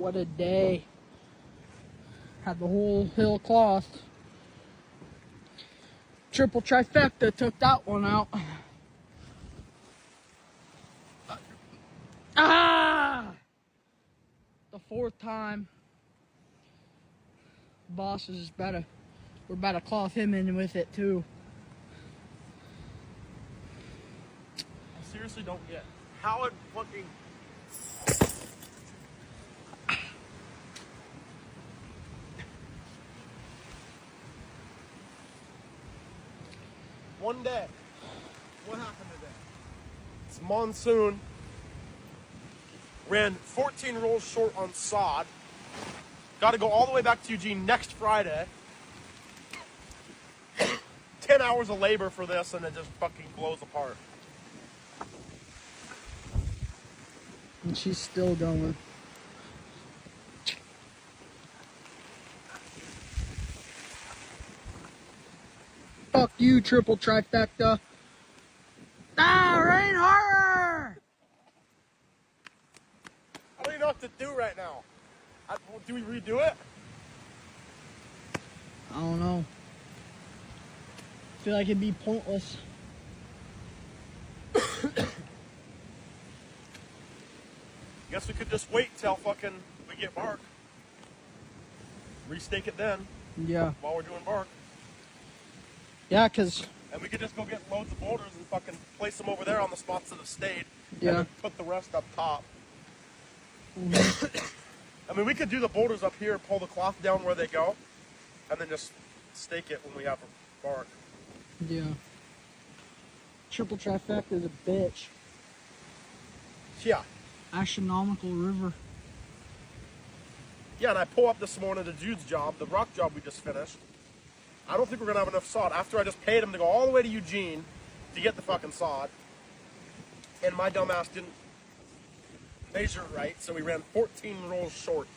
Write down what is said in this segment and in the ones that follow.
What a day. Had the whole hill clothed. Triple trifecta took that one out. Ah! The fourth time. Boss is better. We're about to cloth him in with it too. I seriously don't get how it fucking. One day. What happened today? It's monsoon. Ran 14 rolls short on sod. Got to go all the way back to Eugene next Friday. 10 hours of labor for this, and it just fucking blows apart. And she's still going. Fuck you, triple trifecta. Ah, rain harder! I don't even know what to do right now. Do we redo it? I don't know. I feel like it'd be pointless. Guess we could just wait till fucking we get bark. Restake it then Yeah. while we're doing bark. Yeah, because... And we could just go get loads of boulders and fucking place them over there on the spots that have stayed. Yeah. And then put the rest up top. I mean, we could do the boulders up here, pull the cloth down where they go, and then just stake it when we have bark. Yeah. Triple trifecta is a bitch. Yeah. Astronomical river. Yeah, and I pull up this morning to Jude's job, the rock job we just finished. I don't think we're going to have enough sod. After I just paid him to go all the way to Eugene to get the fucking sod. And my dumbass didn't measure it right, so we ran 14 rolls short.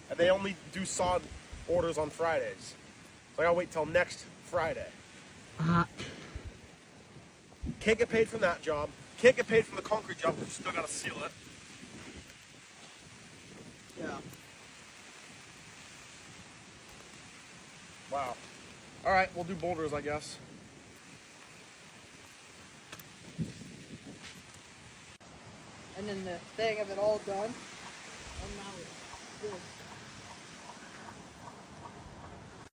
And they only do sod orders on Fridays. So I got to wait till next Friday. Can't get paid from that job. Can't get paid from the concrete job because you still got to seal it. Yeah. Wow. All right, we'll do boulders, I guess. And then the thing of it all done. And now it's good.